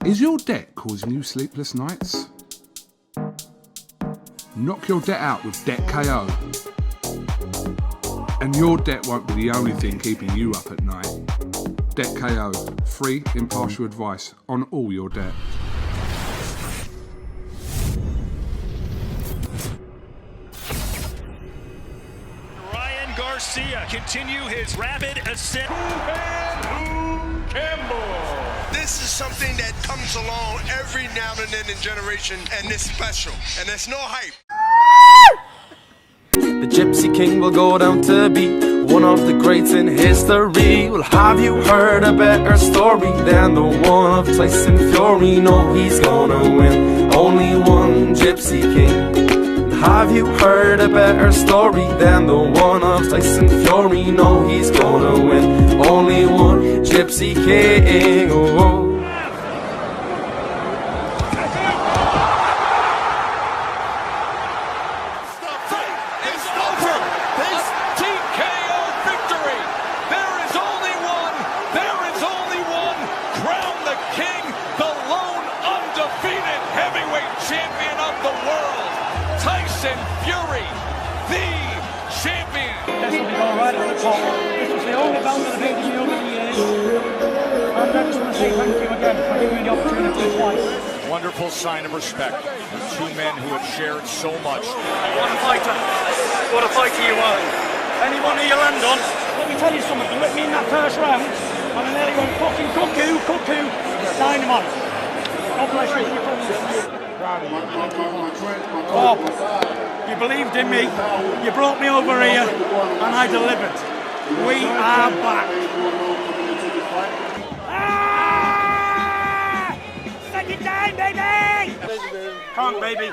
Is your debt causing you sleepless nights? Knock your debt out with Debt KO. And your debt won't be the only thing keeping you up at night. Debt KO. Free, impartial advice on all your debt. Garcia continue his rapid ascent. Campbell. This is something that comes along every now and then in generation, and it's special, and there's no hype. The Gypsy King will go down to be one of the greats in history. Well, have you heard a better story than the one of Tyson Fury? No, he's gonna win. Only one Gypsy King. Have you heard a better story than the one of Tyson Fury? No, he's gonna win. Only one Gypsy King. Oh. The fight is over. This TKO victory. There is only one. There is only one. Crown the king, the lone undefeated heavyweight champion of the world. Tyson Fury, the champion. Definitely go right on the top. This was the only bout that I've beaten you over the years. And I just want to say thank you again for giving me the opportunity twice. Wonderful sign of respect. Two men who have shared so much. What a fighter. What a fighter you are. Anyone who you land on, let me tell you something. You hit me in that first round, and I nearly went fucking cuckoo. Dynamite. God bless you. Bob, you believed in me, you brought me over here, and I delivered. We are back. Second time, baby! Can't, baby.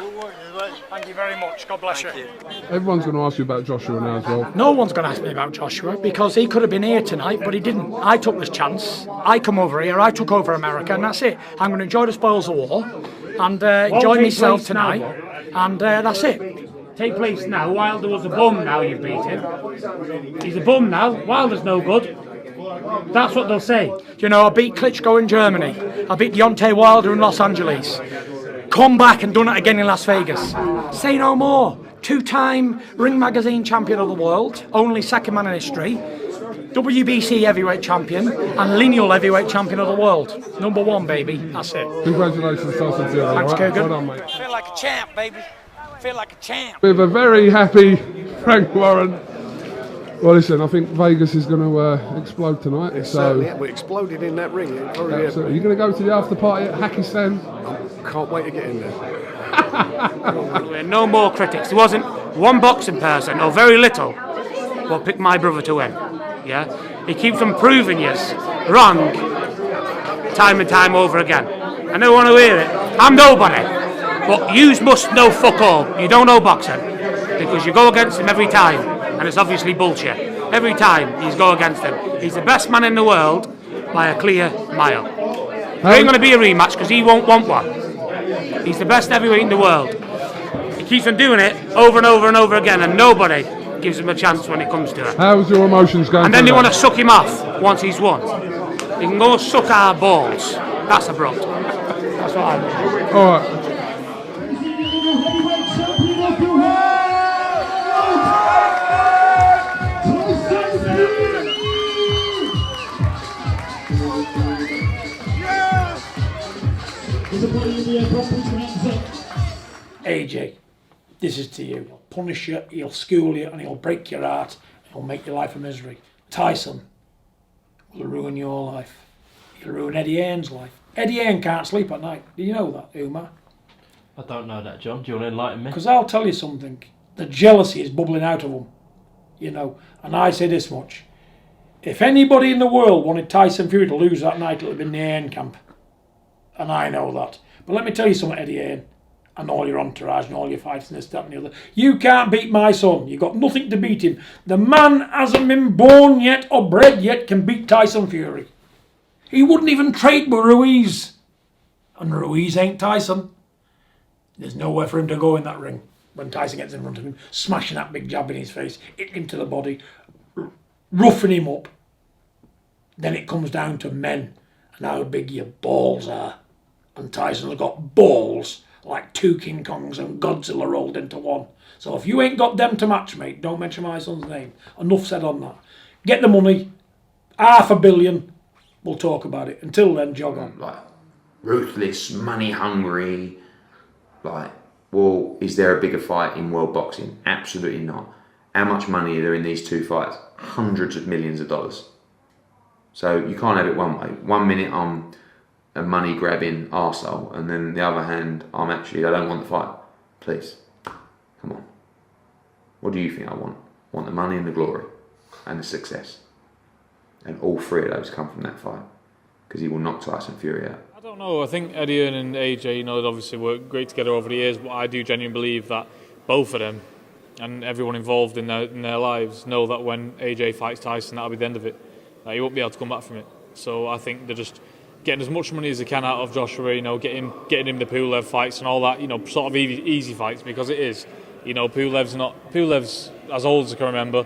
Thank you very much. God bless you. Everyone's going to ask you about Joshua now as well. No one's going to ask me about Joshua because he could have been here tonight, but he didn't. I took this chance. I come over here, I took over America, and that's it. I'm going to enjoy the spoils of war and enjoy myself tonight, and that's it. Take place now. Wilder was a bum now you've beat him. He's a bum now. Wilder's no good. That's what they'll say. You know, I beat Klitschko in Germany. I beat Deontay Wilder in Los Angeles. Come back and done it again in Las Vegas. Say no more. 2-time Ring Magazine champion of the world, only second man in history. WBC heavyweight champion and lineal heavyweight champion of the world. Number one, baby. That's it. Congratulations, Tyson Fury. Thanks, Kurgan. Well done, mate. Feel like a champ, baby. Feel like a champ. With a very happy Frank Warren. Well, listen, I think Vegas is going to explode tonight. We exploded in that ring. Absolutely. Are you going to go to the after party at Hackistan? Can't wait to get in there. No more critics. There wasn't one boxing person, or very little, will pick my brother to win. Yeah, he keeps on proving you wrong, time and time over again. I don't want to hear it. I'm nobody, but you must know fuck all. You don't know boxing because you go against him every time, and it's obviously bullshit. Every time you go against him, he's the best man in the world by a clear mile. There ain't going to be a rematch because he won't want one. He's the best heavyweight in the world. He keeps on doing it over and over and over again, and nobody gives him a chance when it comes to it. How's your emotions going? And then they want to suck him off once he's won. They can go suck our balls. That's abrupt. That's what I mean. All right. AJ, this is to you. He'll punish you, he'll school you, and he'll break your heart. He'll make your life a misery. Tyson will ruin your life. He'll ruin Eddie Hearn's life. Eddie Hearn can't sleep at night. Do you know that, Umar? I don't know that, John. Do you want to enlighten me? Because I'll tell you something. The jealousy is bubbling out of him. You know, and I say this much. If anybody in the world wanted Tyson Fury to lose that night, it would have been the Hearn camp. And I know that. But let me tell you something, Eddie Hearn, and all your entourage and all your fights and this, that and the other. You can't beat my son. You've got nothing to beat him. The man hasn't been born yet or bred yet can beat Tyson Fury. He wouldn't even trade with Ruiz. And Ruiz ain't Tyson. There's nowhere for him to go in that ring. When Tyson gets in front of him, smashing that big jab in his face, hitting him to the body, roughing him up. Then it comes down to men and how big your balls are. And Tyson's got balls like 2 King Kongs and Godzilla rolled into one. So if you ain't got them to match, mate, don't mention my son's name. Enough said on that. Get the money, $500 million, we'll talk about it. Until then, jog on. Like, ruthless, money hungry, like, well, is there a bigger fight in world boxing? Absolutely not. How much money are there in these 2 fights? Hundreds of millions of dollars. So you can't have it one way. 1 minute I'm a money grabbing arsehole, and then the other hand I don't want the fight. Please, come on. What do you think I want? I want the money and the glory and the success. And all 3 of those come from that fight, because he will knock Tyson Fury out. I don't know. I think Eddie Hearn and AJ, you know, they've obviously worked great together over the years, but I do genuinely believe that both of them and everyone involved in their lives know that when AJ fights Tyson, that'll be the end of it. He won't be able to come back from it. So I think they're just getting as much money as they can out of Joshua, you know, getting him the Pulev fights and all that, you know, sort of easy fights, because it is. You know, Pulev's as old as I can remember.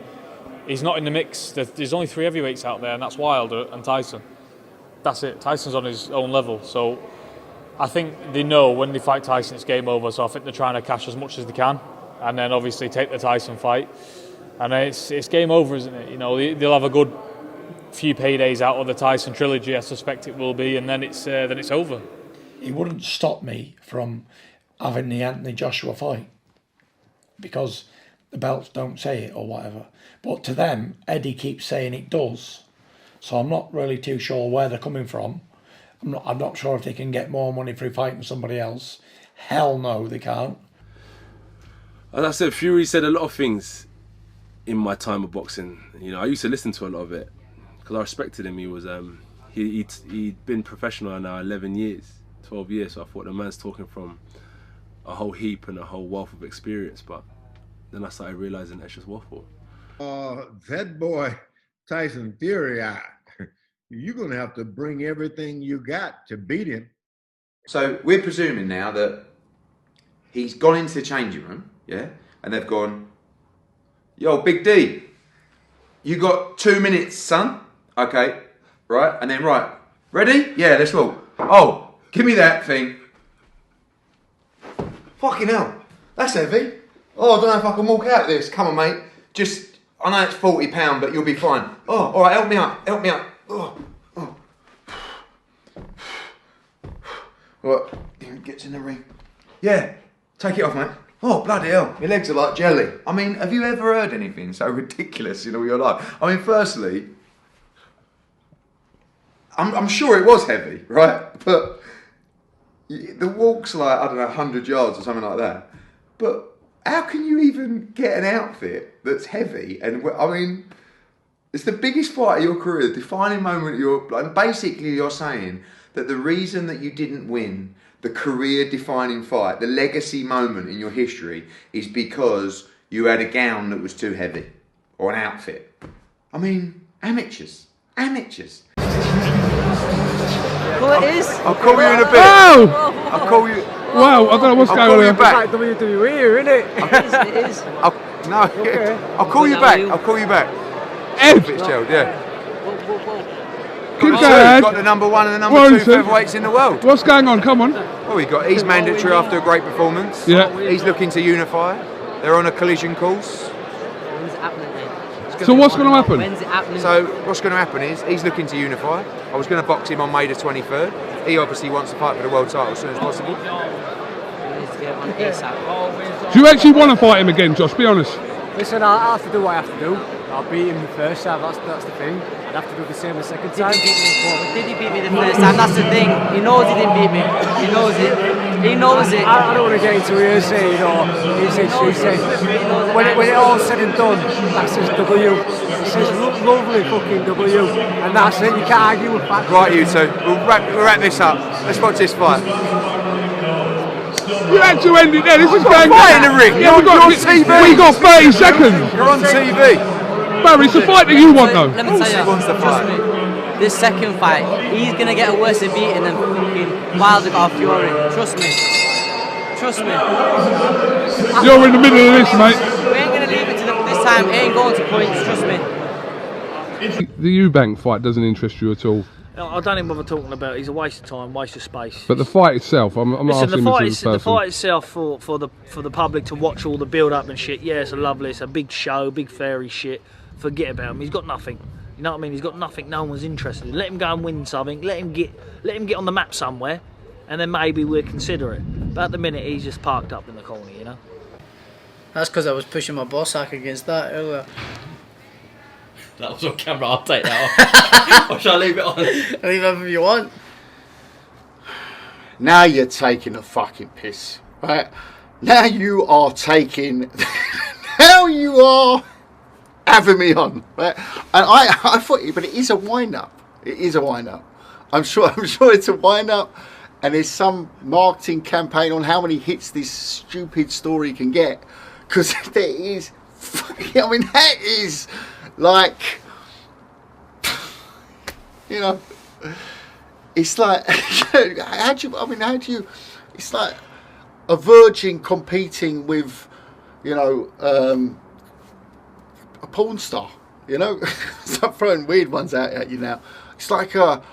He's not in the mix. There's only 3 heavyweights out there, and that's Wilder and Tyson. That's it. Tyson's on his own level. So I think they know when they fight Tyson, it's game over. So I think they're trying to cash as much as they can, and then obviously take the Tyson fight, and then it's game over, isn't it? You know, they'll have a good few paydays out of the Tyson trilogy. I suspect it will be, and then it's over. It wouldn't stop me from having the Anthony Joshua fight, because the belts don't say it or whatever. But to them, Eddie keeps saying it does. So I'm not really too sure where they're coming from. I'm not sure if they can get more money through fighting somebody else. Hell no, they can't. As I said, Fury said a lot of things in my time of boxing. You know, I used to listen to a lot of it because I respected him. He was he'd been professional now 11 years, 12 years. So I thought the man's talking from a whole heap and a whole wealth of experience. But then I started realizing that's just waffle. That boy Tyson Fury, you're going to have to bring everything you got to beat him. So we're presuming now that he's gone into the changing room, yeah, and they've gone, yo, Big D, you got 2 minutes, son. Okay, right, and then right, ready? Yeah, let's go. Oh, give me that thing. Fucking hell, that's heavy. Oh, I don't know if I can walk out this. Come on, mate. Just, I know it's £40, but you'll be fine. Oh, all right, help me up. Oh. What? Gets in the ring. Yeah, take it off, mate. Oh, bloody hell, your legs are like jelly. I mean, have you ever heard anything so ridiculous in all your life? I mean, firstly, I'm sure it was heavy, right? But the walk's like, I don't know, 100 yards or something like that. But how can you even get an outfit that's heavy? And I mean, it's the biggest fight of your career, the defining moment of your life. And basically, you're saying that the reason that you didn't win the career-defining fight, the legacy moment in your history, is because you had a gown that was too heavy, or an outfit. I mean, amateurs. Well, it is. I'll call you in a bit. Oh! I'll call you. Wow, I don't know what's going on. I'll call you back. It's like WWE, isn't it? It is. I'll call you back. I'll call you back. Ed! Fitzgerald, yeah. Keep He's going, got the #1 and the #2 featherweights in the world. What's going on? Come on. Well, he's mandatory after a great performance. Yeah. He's looking to unify. They're on a collision course. When's it happening then? So what's going to happen? When's it happening? So what's going to happen is he's looking to unify. I was going to box him on May the 23rd. He obviously wants to fight for the world title as soon as possible. He needs to get on ASAP. Do you actually want to fight him again, Josh? Be honest. Listen, I'll have to do what I have to do. I'll beat him the first time, that's the thing. I'd have to do the same the second time. Did he beat me the first time? That's the thing. He knows he didn't beat me. He knows it. He knows it. I don't want to get into hearsay, he said, she said. When it all said and done, that's his W. It's his lovely fucking W. And that's it, you can't argue with that. Right, you two, we'll wrap this up. Let's watch this fight. You had to end it there. This is going fight in the ring. Yeah, you're on TV. We got 30 seconds. You're on TV. Barry, it's a fight that you want, though. Let me tell you, trust me, this second fight, he's going to get a worse beating than fucking Wilder or Fury. Trust me. Trust me. You're in the middle of this, mate. We ain't going to leave it to this time. It ain't going to points, trust me. The Eubank fight doesn't interest you at all? I don't even bother talking about it. He's a waste of time, waste of space. But the fight itself, I'm Listen, asking the fight itself for the public to watch all the build up and shit. Yeah, it's a big show, big fairy shit. Forget about him. He's got nothing. You know what I mean? He's got nothing. No one's interested in. Let him go and win something. Let him get on the map somewhere, and then maybe we'll consider it. But at the minute, he's just parked up in the corner. You know. That's because I was pushing my boss hack against that earlier. That was on camera. I'll take that off. Or shall I leave it on? Leave it if you want. Now you're taking a fucking piss, right? Now you are taking. Now you are having me on, right? And I thought, but it is a wind up. It is a wind up. I'm sure it's a wind up, and there's some marketing campaign on how many hits this stupid story can get, because there is. I mean, that is. Like, you know, it's like, how do you, it's like a virgin competing with, you know, a porn star, you know? Stop throwing weird ones out at you now. It's like a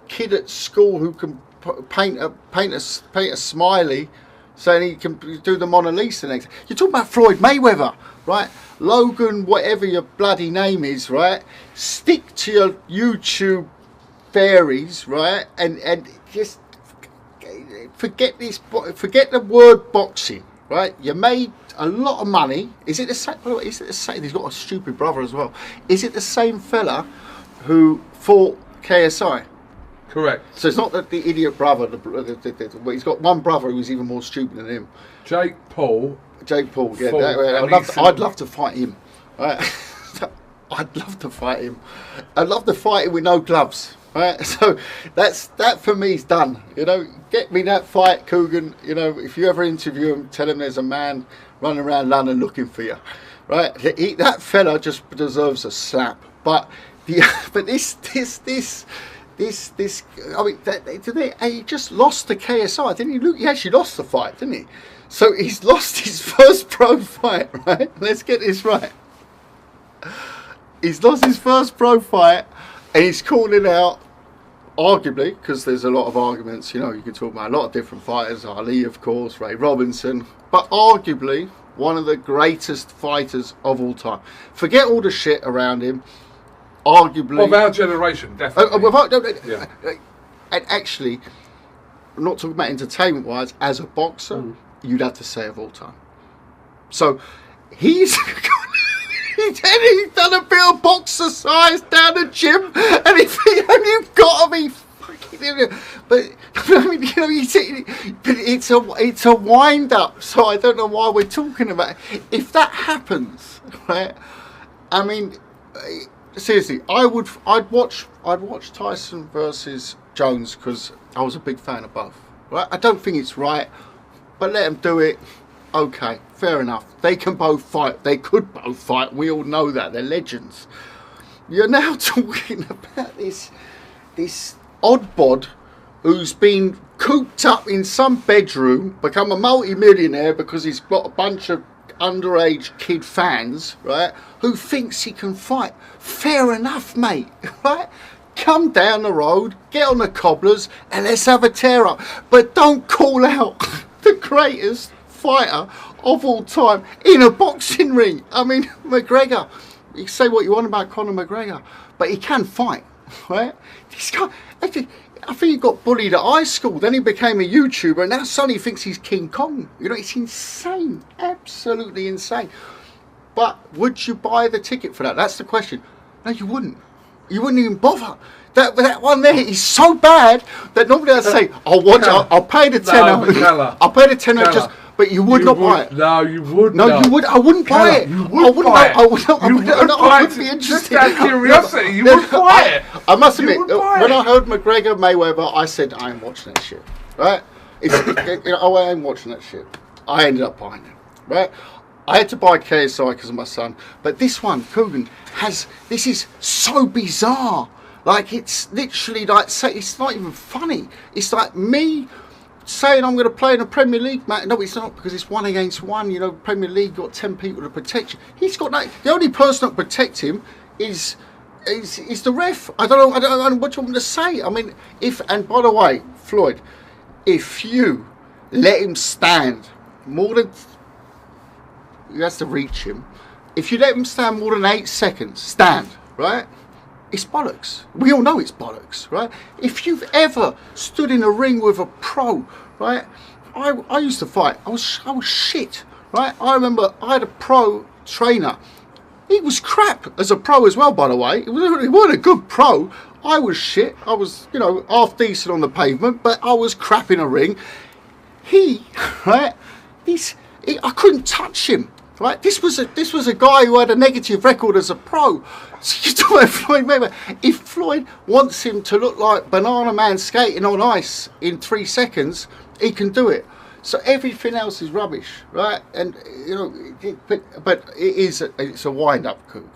kid at school who can paint a smiley, saying he can do the Mona Lisa next. You're talking about Floyd Mayweather, right? Logan, whatever your bloody name is, right? Stick to your YouTube fairies, right? And just forget the word boxing, right? You made a lot of money. Is it the same? Is it the same? He's got a stupid brother as well. Is it the same fella who fought KSI? Correct. So it's not that the idiot brother. He's got one brother who's even more stupid than him. Jake Paul. Yeah. I'd love to fight him. Right? I'd love to fight him. I'd love to fight him with no gloves. Right? So that for me is done. You know, get me that fight, Coogan. You know, if you ever interview him, tell him there's a man running around London looking for you. Right? That fella just deserves a slap. But this. I mean, he just lost to KSI, didn't he? Look, he actually lost the fight, didn't he? So he's lost his first pro fight, right? Let's get this right. He's lost his first pro fight, and he's calling out, arguably, because there's a lot of arguments, you know, you can talk about a lot of different fighters, Ali, of course, Ray Robinson, but arguably one of the greatest fighters of all time. Forget all the shit around him. Arguably, of our generation, definitely. Yeah. And actually, I'm not talking about entertainment-wise. As a boxer, you'd have to say of all time. So he's done a bit of boxercise down the gym, and you've got to be fucking. But I mean, you know, it's a wind-up. So I don't know why we're talking about it. If that happens, right? I mean. Seriously, I'd watch Tyson versus Jones because I was a big fan of both. Right? I don't think it's right, but let them do it. Okay, fair enough. They can both fight. They could both fight. We all know that. They're legends. You're now talking about this oddbod who's been cooped up in some bedroom, become a multi-millionaire because he's got a bunch of underage kid fans, right, who thinks he can fight. Fair enough, mate, right? Come down the road, get on the cobblers, and let's have a tear up. But don't call out the greatest fighter of all time in a boxing ring. I mean, McGregor, you can say what you want about Conor McGregor, but he can fight, right? This guy, I think he got bullied at high school, then he became a YouTuber, and now suddenly he thinks he's King Kong. You know, it's insane, absolutely insane. But would you buy the ticket for that? That's the question. No, you wouldn't. You wouldn't even bother. That one there is so bad that nobody would say, I'll watch it, I'll pay the tenner. I'll pay the tenner just... But you would not buy it. No, you would not. No, you would. I wouldn't buy it. You would buy it. I wouldn't be interested. Just out of curiosity, you would buy it. I must admit, when I heard McGregor Mayweather, I said, I ain't watching that shit. Right? I ain't watching that shit. I ended up buying it. Right? I had to buy KSI because of my son. But this one, Coogan, this is so bizarre. Like, it's literally like, it's not even funny. It's like me saying I'm going to play in a Premier League match. No, it's not, because it's 1 against 1. You know, Premier League got 10 people to protect you. He's got no. The only person that protect him is It's the ref. I don't know what you want me to say. I mean, and by the way, Floyd, if you let him stand more than, you have to reach him. If you let him stand more than 8 seconds, right? It's bollocks. We all know it's bollocks, right? If you've ever stood in a ring with a pro, right? I used to fight. I was shit, right? I remember I had a pro trainer. He was crap as a pro as well, by the way. He wasn't a good pro. I was shit. I was, half decent on the pavement, but I was crap in a ring. Right? I couldn't touch him. Right? This was a guy who had a negative record as a pro. So you talk about Floyd Mayweather. If Floyd wants him to look like Banana Man skating on ice in 3 seconds, he can do it. So everything else is rubbish, right? And but it's a wind-up, Cook.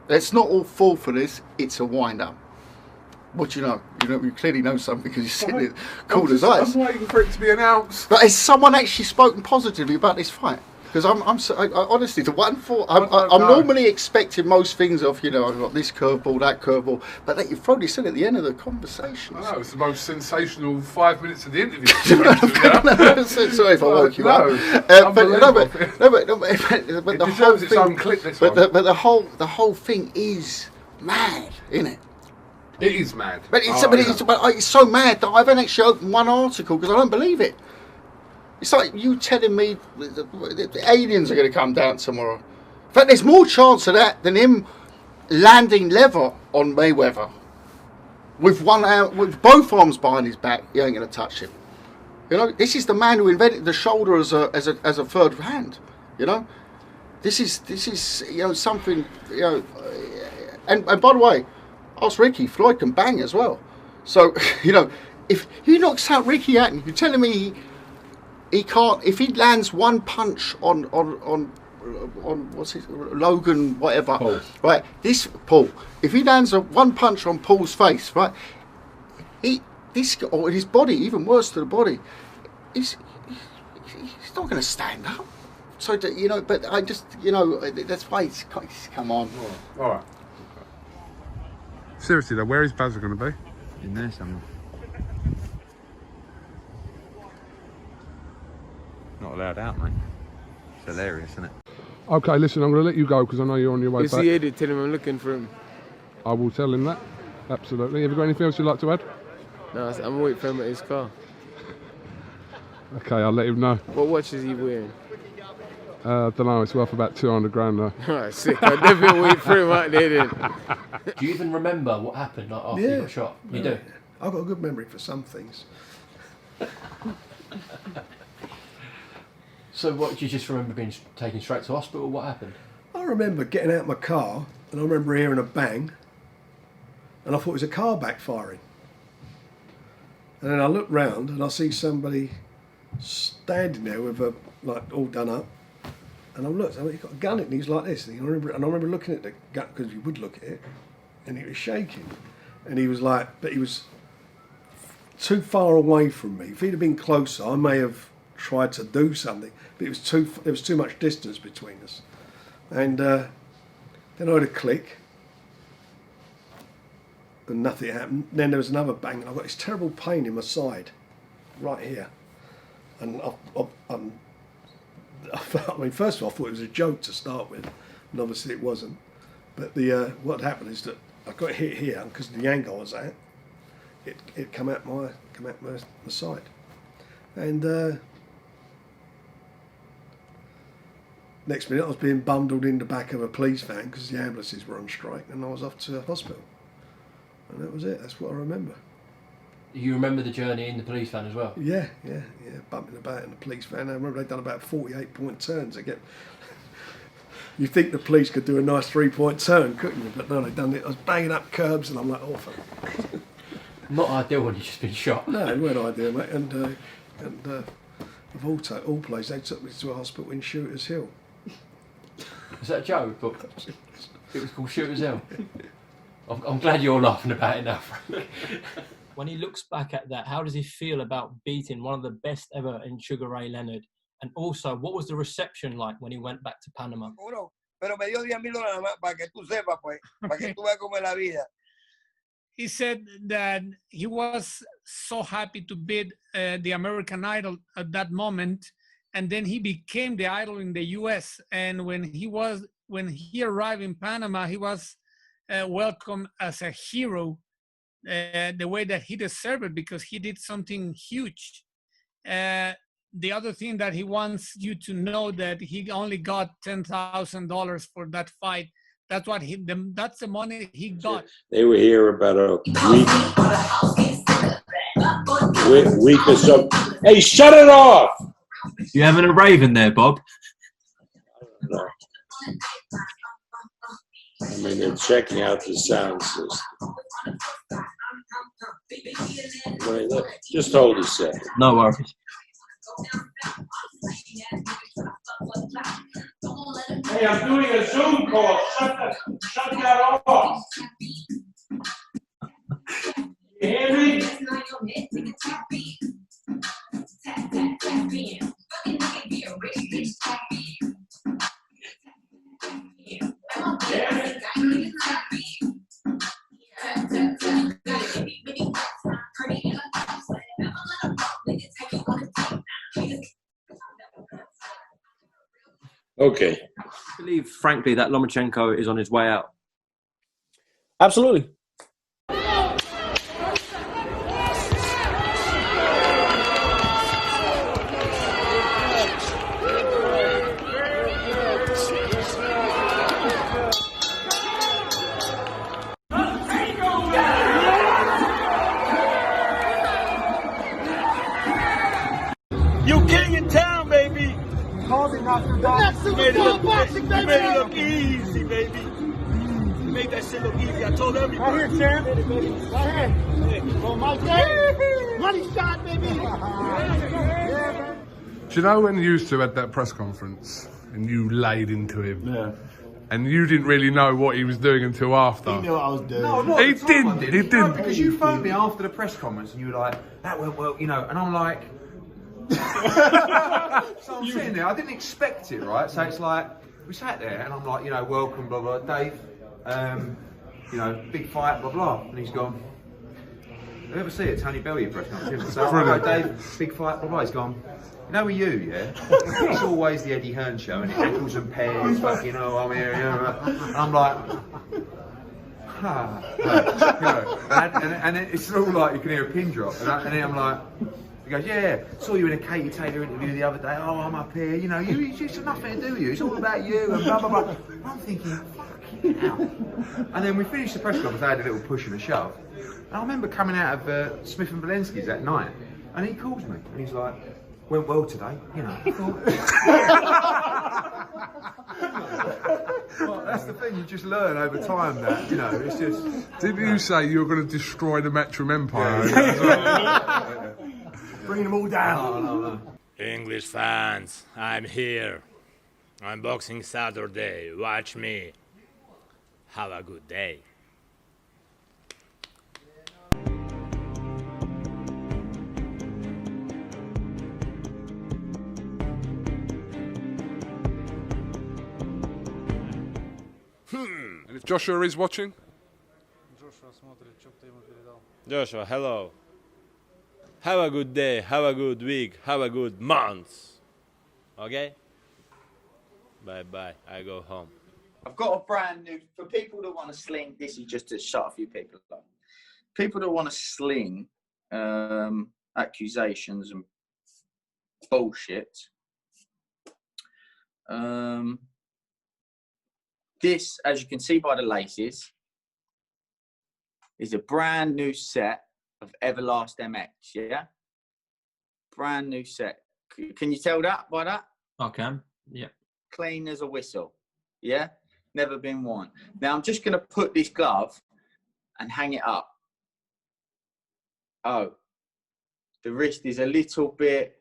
Let's not all fall for this. It's a wind-up. What do you know? You clearly know something because you're sitting there cool as ice. I'm waiting for it to be announced. But has someone actually spoken positively about this fight? Because I honestly, I'm normally expecting most things of, I've got this curveball, that curveball, but that you've probably said at the end of the conversation. I know, it's the most sensational 5 minutes of the interview. Sorry if I woke you up. But the whole thing, its own clip, this one. But the whole thing is mad, isn't it? It is mad. But it's so mad that I haven't actually opened one article because I don't believe it. It's like you telling me the aliens are going to come down tomorrow. In fact, there's more chance of that than him landing leather on Mayweather with with both arms behind his back. He ain't going to touch him. This is the man who invented the shoulder as a third hand. This is something. And by the way, ask Ricky. Floyd can bang as well. So if he knocks out Ricky Hatton, you're telling me he can't. If he lands one punch on what's his Logan whatever, Paul. Right? This Paul. If he lands one punch on Paul's face, right? Or his body, even worse to the body, he's not going to stand up. So but I just that's why it's come on. All right. Seriously though, where is Bazza going to be? In there somewhere. Not allowed out, mate. It's hilarious, isn't it? Okay, listen, I'm going to let you go because I know you're on your way back. He did tell him I'm looking for him. I will tell him that. Absolutely. Have you got anything else you'd like to add? No, I'm waiting for him at his car. Okay, I'll let him know. What watch is he wearing? I don't know, it's worth about 200 grand though. Alright, sick. I definitely wait for him out there then. Do you even remember what happened after you got shot? You do? I've got a good memory for some things. So what, do you just remember being taken straight to hospital? What happened? I remember getting out of my car and I remember hearing a bang and I thought it was a car backfiring. And then I looked round and I see somebody standing there with a, all done up. And I looked, he's got a gun and he's like this. And I remember looking at the gun, because you would look at it, and he was shaking. And he was but he was too far away from me. If he'd have been closer, I may have tried to do something, but there was too much distance between us. And then I heard a click, and nothing happened. Then there was another bang, and I got this terrible pain in my side, right here. And I mean, first of all, I thought it was a joke to start with, and obviously it wasn't. But what happened is that I got hit here because of the angle I was at. It come out my side, and next minute I was being bundled in the back of a police van because the ambulances were on strike, and I was off to hospital, and that was it. That's what I remember. You remember the journey in the police van as well? Yeah, bumping about in the police van. I remember they'd done about 48-point turns. You think the police could do a nice 3-point turn, couldn't you? But no, they'd done it. I was banging up curbs, and I'm like, awful. Not ideal when you've just been shot. No, it weren't ideal, mate. And of all places, they took me to a hospital in Shooters Hill. Is that a joke? It was called Shooters Hill. I'm glad you're laughing about it now, Frank. When he looks back at that, how does he feel about beating one of the best ever in Sugar Ray Leonard? And also, what was the reception like when he went back to Panama? pero me dio $10,000 más para que tú sepas, pues, para que tú veas cómo es la vida. He said that he was so happy to beat the American Idol at that moment, and then he became the idol in the U.S. And when he arrived in Panama, he was welcomed as a hero, the way that he deserved it, because he did something huge. The other thing that he wants you to know that he only got $10,000 for that fight. That's what that's the money he got. They were here about a week or so. Hey, shut it off! You having a raven there, Bob? No. I mean, they're checking out the sound system. Wait, just hold a second. No worries. Hey, I'm doing a Zoom call. Shut that off. You hear me? Okay. I believe, frankly, that Lomachenko is on his way out. Absolutely. You king in town, baby. You made it look easy, baby. You made that shit look easy. I told everybody. Right here, champ. Right here. Oh, my God. Money shot, baby. Do you know when you two had that press conference and you laid into him? Yeah. And you didn't really know what he was doing until after. He knew what I was doing. No, he didn't. He didn't. No, because you phoned me after the press conference and you were like, that went well, you know, and I'm like... So I'm sitting there, I didn't expect it, right? So it's like, we sat there and I'm like, you know, welcome, blah, blah, Dave, you know, big fight, blah, blah. And he's gone, you ever see it, Tony Bellew press conference? So I go, Dave, big fight, blah, blah. He's gone, you know, with you, yeah? It's always the Eddie Hearn show and it apples and pears, fucking, oh, I'm here, you know. And I'm like, you know, and it's all like, you can hear a pin drop. And then I'm like, he goes, yeah, saw you in a Katie Taylor interview the other day. Oh, I'm up here. You know, it's nothing to do with you. It's all about you and blah, blah, blah. And I'm thinking, fucking hell. And then we finished the press conference. I had a little push and a shove. And I remember coming out of Smith and Valensky's that night. And he calls me. And he's like, went well today. You know. Well, that's the thing. You just learn over time that, you know, it's just... Didn't you say you were going to destroy the Matchroom Empire? Yeah. Bringing them all down. No. English fans, I'm here. Unboxing Saturday. Watch me. Have a good day. And if Joshua is watching? Joshua, hello. Have a good day, have a good week, have a good month. Okay? Bye-bye, I go home. I've got a brand new, for people that want to sling, this is just to shut a few people up. People that want to sling accusations and bullshit. This, as you can see by the laces, is a brand new set of Everlast MX, yeah? Brand new set. Can you tell that by that? I can, yeah. Clean as a whistle, yeah? Never been worn. Now I'm just going to put this glove and hang it up. Oh, the wrist is a little bit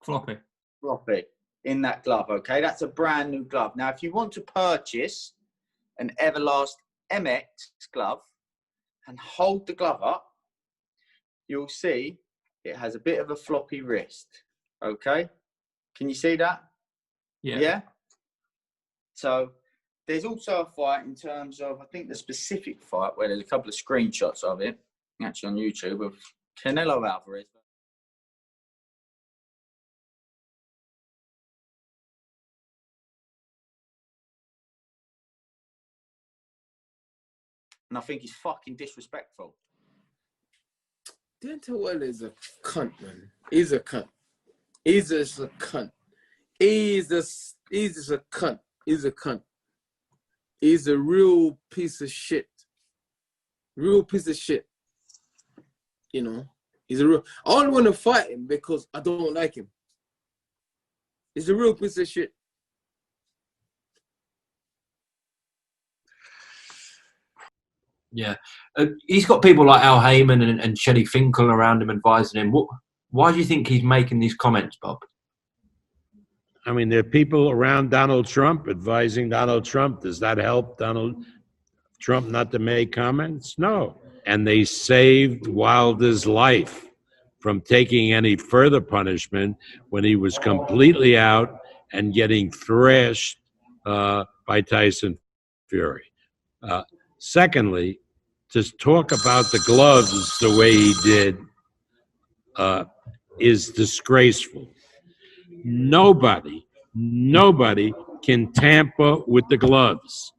floppy in that glove, okay? That's a brand new glove. Now, if you want to purchase an Everlast MX glove and hold the glove up, you'll see it has a bit of a floppy wrist, okay? Can you see that? Yeah. Yeah? So there's also a fight in terms of, I think, the specific fight where there's a couple of screenshots of it, actually on YouTube, of Canelo Alvarez. And I think he's fucking disrespectful. Dental is a cunt, man. He's a cunt. He's just a cunt. He's just a cunt. He's a cunt. He's a real piece of shit. Real piece of shit. You know, he's a real. I only want to fight him because I don't like him. He's a real piece of shit. Yeah, he's got people like Al Heyman and Shelley Finkel around him advising him. Why do you think he's making these comments, Bob? I mean, there are people around Donald Trump advising Donald Trump. Does that help Donald Trump not to make comments? No. And they saved Wilder's life from taking any further punishment when he was completely out and getting thrashed by Tyson Fury. Secondly, to talk about the gloves the way he did is disgraceful. Nobody can tamper with the gloves.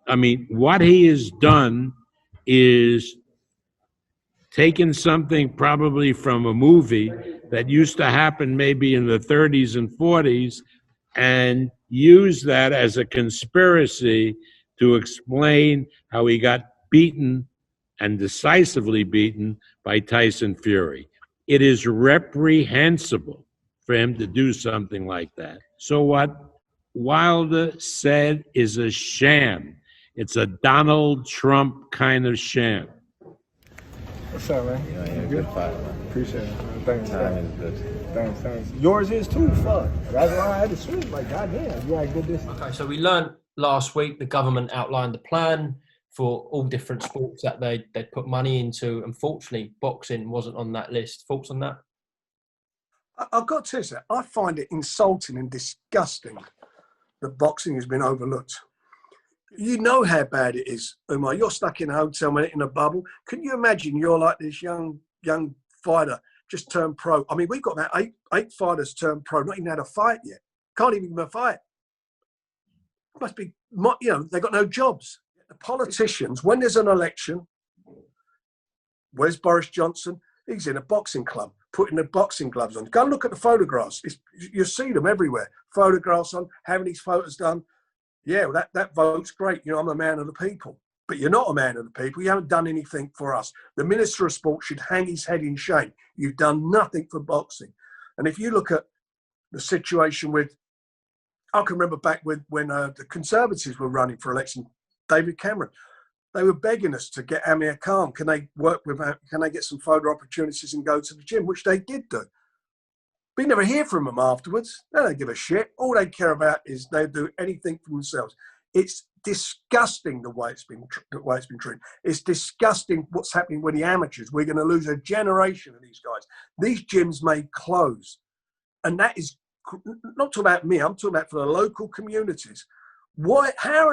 I mean, what he has done is taken something probably from a movie that used to happen maybe in the 30s and 40s and used that as a conspiracy to explain how he got beaten and decisively beaten by Tyson Fury. It is reprehensible for him to do something like that. So what Wilder said is a sham. It's a Donald Trump kind of sham. What's up, man? Yeah, good fight, man. Appreciate it, man. Thanks. Time is good. Thanks. Yours is too, fuck. That's why I had to switch. Like, goddamn, you had good distance. Okay, so we learned last week the government outlined the plan for all different sports that they'd put money into. Unfortunately, boxing wasn't on that list. Thoughts on that? I've got to say, I find it insulting and disgusting that boxing has been overlooked. You know how bad it is, Umar. You're stuck in a hotel, man, in a bubble. Can you imagine you're like this young fighter, just turned pro? I mean, we've got about eight fighters turned pro, not even had a fight yet. Can't even give them a fight. Must be, you know, they've got no jobs. The politicians, when there's an election, where's Boris Johnson? He's in a boxing club, putting the boxing gloves on. Go and look at the photographs. You see them everywhere. Photographs on, having these photos done. Yeah, well, that vote's great. You know, I'm a man of the people. But you're not a man of the people. You haven't done anything for us. The Minister of Sport should hang his head in shame. You've done nothing for boxing. And if you look at the situation with, I can remember back when the Conservatives were running for election, David Cameron, they were begging us to get Amir Khan. Can they get some photo opportunities and go to the gym, which they did do. We never hear from them afterwards. They don't give a shit. All they care about is they do anything for themselves. It's disgusting the way it's been treated. It's disgusting what's happening with the amateurs. We're going to lose a generation of these guys. These gyms may close. And that is not talking about me. I'm talking about for the local communities. Why? How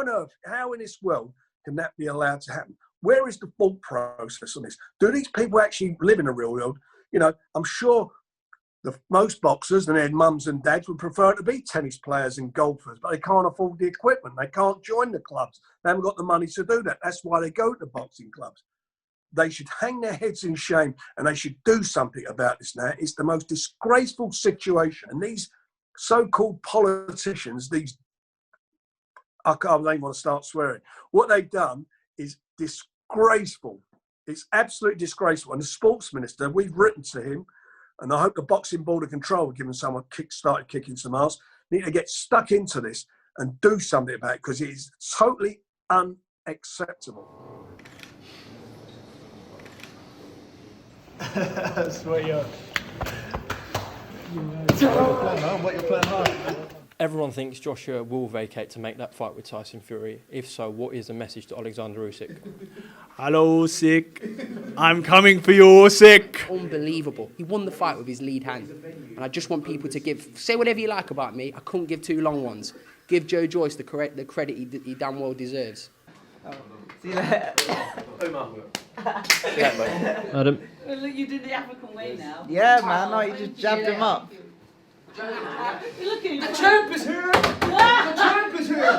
in this world can that be allowed to happen? Where is the thought process on this? Do these people actually live in a real world? You know, I'm sure most boxers and their mums and dads would prefer to be tennis players and golfers, but they can't afford the equipment. They can't join the clubs. They haven't got the money to do that. That's why they go to boxing clubs. They should hang their heads in shame and they should do something about this now. It's the most disgraceful situation. And these so-called politicians, I don't even want to start swearing. What they've done is disgraceful. It's absolutely disgraceful. And the sports minister, we've written to him, and I hope the Boxing Board of Control, given someone started kicking some ass, need to get stuck into this and do something about it because it is totally unacceptable. Swear you. What your plan are? Everyone thinks Joshua will vacate to make that fight with Tyson Fury. If so, what is the message to Alexander Usyk? Hello, Usyk. I'm coming for you, Usyk. Unbelievable. He won the fight with his lead hand. And I just want people to say whatever you like about me. I couldn't give two long ones. give Joe Joyce the credit he damn well deserves. See you later. Adam. Well, look, you did the African way now. Yeah, man. No, you just jabbed him up. You're looking. The champ is here. The champ is here.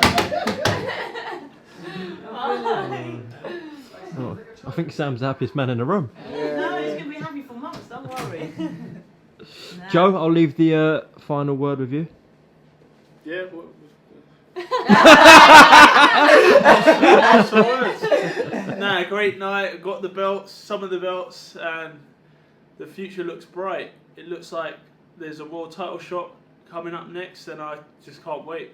Oh, I think Sam's the happiest man in the room. No, he's gonna be happy for months. Don't worry. Joe, I'll leave the final word with you. Yeah. Nah, great night. Got the belts, some of the belts, and the future looks bright. It looks like there's a world title shot coming up next, and I just can't wait.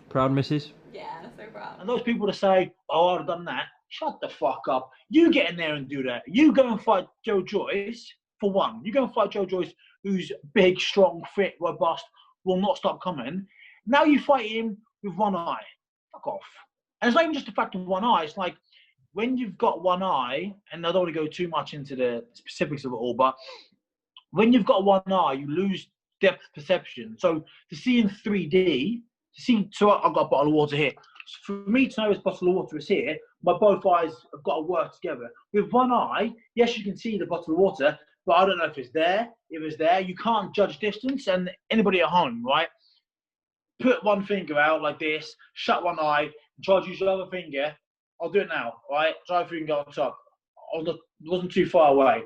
Proud, missus? Yeah, so proud. And those people that say, "Oh, I'd have done that," shut the fuck up. You get in there and do that. You go and fight Joe Joyce for one. You go and fight Joe Joyce, who's big, strong, fit, robust, will not stop coming. Now you fight him with one eye. Fuck off. And it's not even just the fact of one eye. It's like when you've got one eye, and I don't want to go too much into the specifics of it all, but when you've got one eye, you lose depth perception. So to see in 3D, so I've got a bottle of water here. For me to know this bottle of water is here, my both eyes have got to work together. With one eye, yes, you can see the bottle of water, but I don't know if it's there. If it's there, you can't judge distance. And anybody at home, right? Put one finger out like this, shut one eye, and try to use your other finger. I'll do it now, right? Try a finger on top. It wasn't too far away.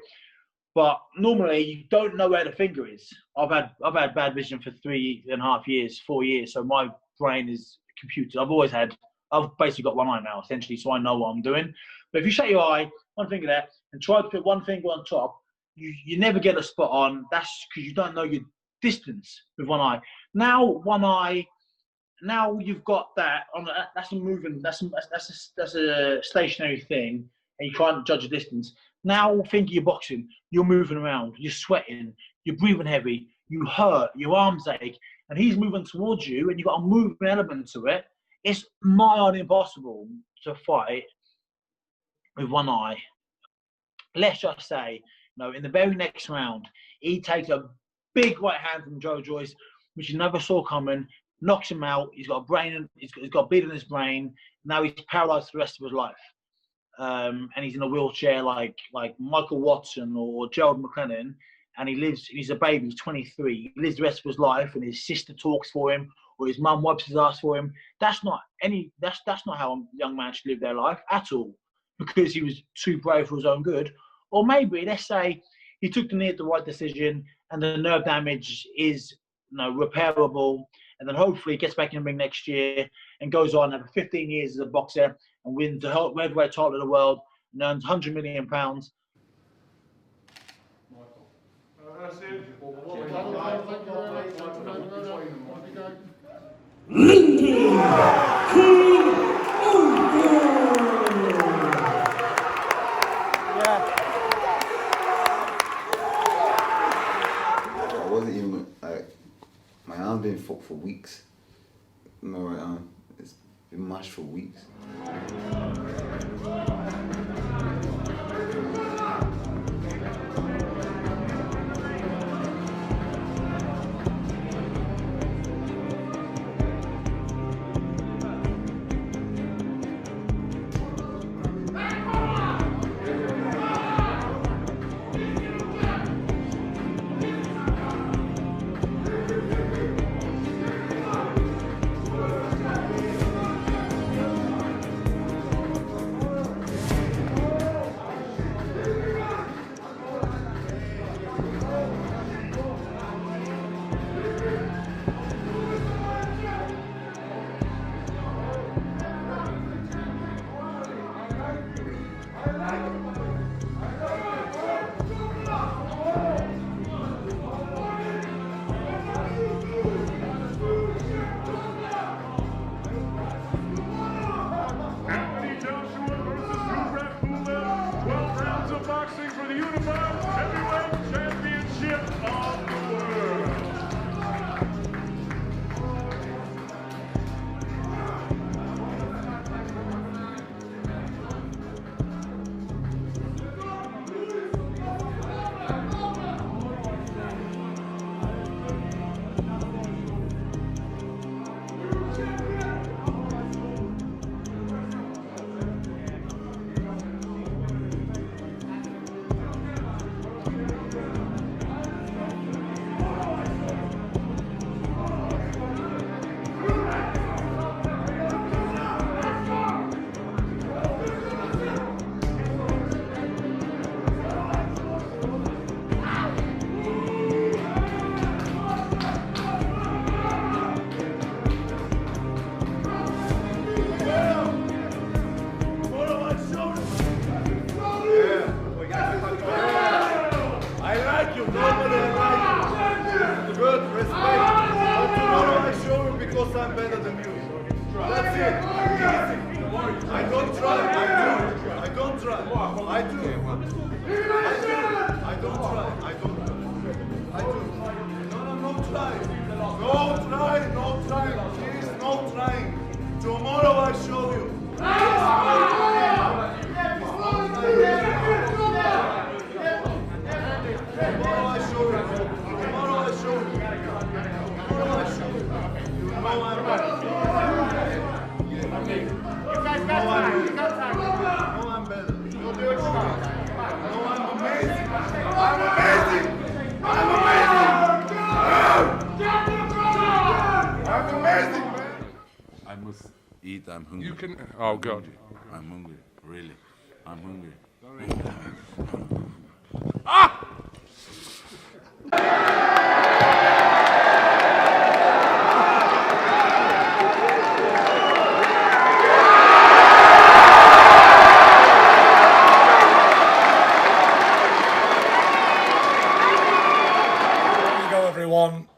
But normally you don't know where the finger is. I've had bad vision for 3.5 years, 4 years, so my brain is computed. I've basically got one eye now, essentially, so I know what I'm doing. But if you shut your eye, one finger there, and try to put one finger on top, you never get a spot on. That's because you don't know your distance with one eye. Now one eye, now you've got that on. That's a moving. That's a stationary thing, and you try to judge the distance. Now think you're boxing. You're moving around. You're sweating. You're breathing heavy. You hurt. Your arms ache, and he's moving towards you, and you've got a movement element to it. It's nigh impossible to fight with one eye. Let's just say, in the very next round, he takes a big right hand from Joe Joyce, which he never saw coming, knocks him out. He's got he's got a bleed in his brain. Now he's paralyzed for the rest of his life. And he's in a wheelchair like Michael Watson or Gerald McLennan, and he's a baby, he's 23. He lives the rest of his life, and his sister talks for him, or his mum wipes his ass for him. That's not how a young man should live their life at all, because he was too brave for his own good. Or maybe, let's say, he took the right decision, and the nerve damage is repairable, and then hopefully he gets back in the ring next year and goes on over 15 years as a boxer and wins the heavyweight title of the world and earns £100 million. I wasn't even my arm didn't fuck for weeks. My right arm, it's been mashed for weeks. I don't try. I don't try. I do. I don't try. I do. No try. No try. Please, no trying. Tomorrow I show you. I must eat. I'm hungry. You can. Oh God. I'm hungry. Really. I'm hungry. Ah!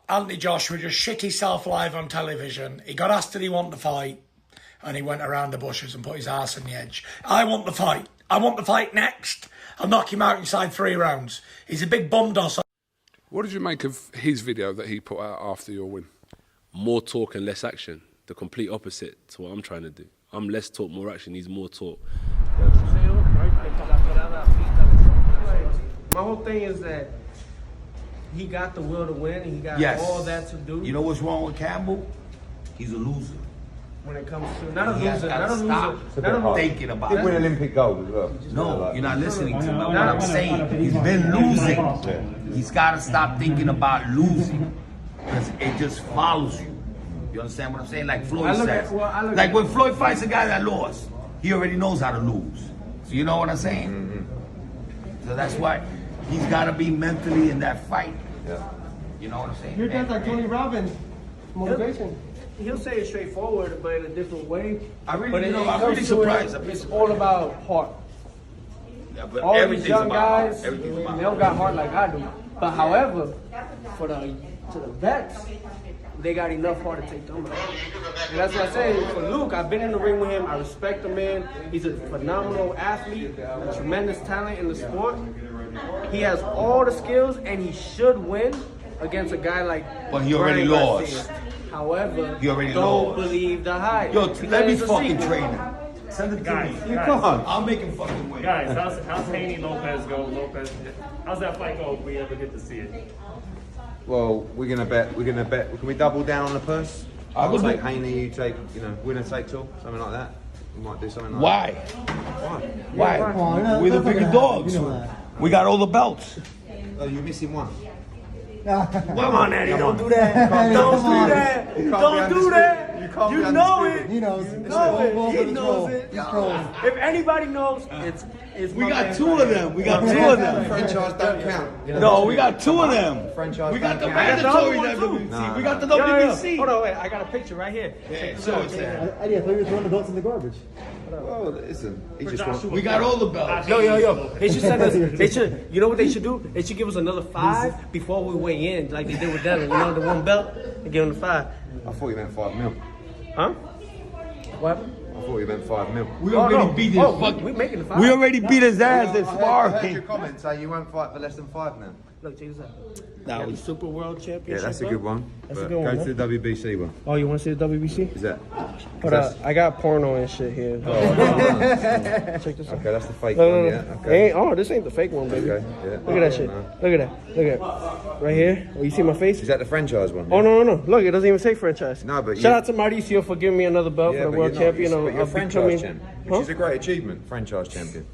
Anthony Joshua just shit himself live on television. He got asked did he want the fight, and he went around the bushes and put his arse on the edge. I want the fight. I want the fight next. I'll knock him out inside 3 rounds. He's a big bum doss. What did you make of his video that he put out after your win? More talk and less action. The complete opposite to what I'm trying to do. I'm less talk, more action. He's more talk. My whole thing is that he got the will to win, and he got all that to do. You know what's wrong with Campbell? He's a loser. When it comes to not a loser, thinking about He it. win Olympic gold as well. No, you're not listening to me. What I'm saying, he's been losing. He's got to stop thinking about losing because it just follows you. You understand what I'm saying? Like Floyd says. Like when Floyd fights a guy that lost, he already knows how to lose. So you know what I'm saying? So that's why he's got to be mentally in that fight. Yeah. You know what I'm saying? You're just like Tony Robbins. Motivation. He'll say it straightforward, but in a different way. I'm really surprised. It's all about heart. Yeah, but all these everything's young about guys, heart. Everything's about they don't got heart like I do. But however, to the vets, they got enough heart to take them out. And that's what I say. For Luke, I've been in the ring with him. I respect the man. He's a phenomenal athlete, a tremendous talent in the sport. He has all the skills, and he should win against a guy like But he already Brian lost. Garcia. However, He already don't lost. believe the hype. Yo, Because let me it's a fucking secret. train him. Send it to Guys, me. guys. Come on. I'll make him fucking win. Guys, how's Haney Lopez go? How's that fight go if we ever get to see it? Well, we're gonna bet. Can we double down on the purse? I I'll would take do- Haney. You take, winner takes all, something like that. We might do something like that. Why? We're the bigger dogs. We got all the belts. Oh, you're missing one. Come on, Eddie, don't do that. Don't do that. Don't do that. You know it. He knows it. He knows it. If anybody knows, it's We my got man 2 of them. We got 2 of them. Franchise don't count. No, we got 2 of them. Franchise We got the don't count. mandatory I got the other one, too. WBC. We got the Yo, yo, yo. WBC. Hold on, wait. I got a picture right here. Yeah, Check this show out. it to him. Eddie, I thought you were throwing the belts in the garbage. Well, listen, he just wants. We got all the belts. Yo. They should send us. They should. You know what they should do? They should give us another 5 before we weigh in, like they did with Devin. You know, the 1 belt. They give them the 5. I thought you meant 5 mil. Huh? What? I thought you meant 5 mil. We already beat his fucking. We making the 5. We already beat his ass in I heard sparring. your comment say you won't fight for less than 5 now. Look, check this out. That Got was- the Super World Championship. Yeah, that's a belt. good one. That's a but good one. Go huh? to the WBC one. Oh, you want to see the WBC? Is that? Hold up, I got porno and shit here. Oh, Check this out. okay, that's the fake No, one. no, Yeah. no. Okay. Oh, this ain't the fake one, baby. Okay, yeah. Look at that shit. No. Look at that. Look at it. Right here. Oh, you see my face? Is that the franchise one? Oh, no. Look, it doesn't even say franchise. No, but Shout you- out to Mauricio for giving me another belt for the but world you're not. champion. But you're of franchise becoming. champ, which is a great achievement. Franchise champion.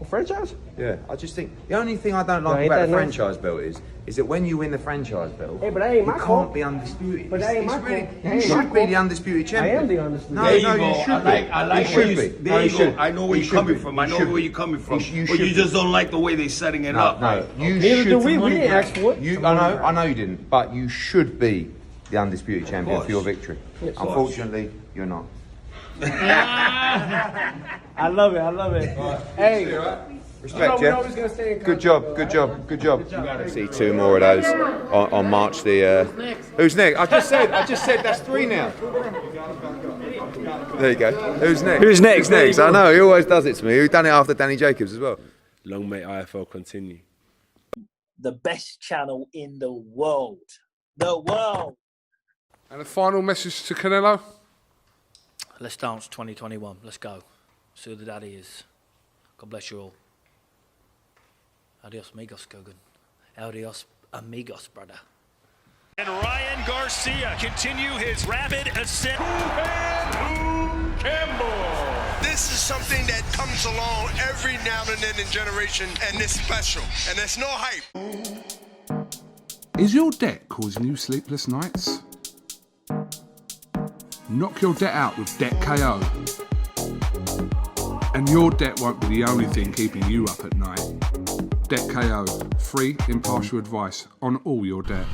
A franchise? Yeah, I just think the only thing I don't No, like ain't about that the nice? franchise belt is that when you win the franchise belt, Hey, but that ain't my you fault. can't be undisputed. But that ain't It's my really- fault. That You ain't my should be fault. the undisputed champion. I am the undisputed. No, There you no, go. you should I like be. where You you. should be. There you go. should. I know where You you're should coming be. from. I You know should where be. you're coming from. You But should you be. just don't like the way they're setting it No, up. no, you Neither should. do we. We didn't ask for it. I know you didn't, but you should be the undisputed champion for your victory. Yes, of course. Unfortunately, you're not. I love it. Hey. Respect, we're yeah. always gonna stay in Good contact, job, good job. See 2 more of those on March the. Who's next? I just said that's 3 now. There you go. Who's next? Who's next? Next. I know, he always does it to me. Who done it after Danny Jacobs as well? Long may IFL continue. The best channel in the world. The world. And a final message to Canelo? Let's dance 2021. Let's go. See who the daddy is. God bless you all. Adios amigos, Kogan. Adios amigos, brother. And Ryan Garcia continue his rapid ascent. And Campbell. This is something that comes along every now and then in generation, and it's special, and there's no hype. Is your debt causing you sleepless nights? Knock your debt out with Debt KO. And your debt won't be the only thing keeping you up at night. Debt KO, free impartial advice on all your debt.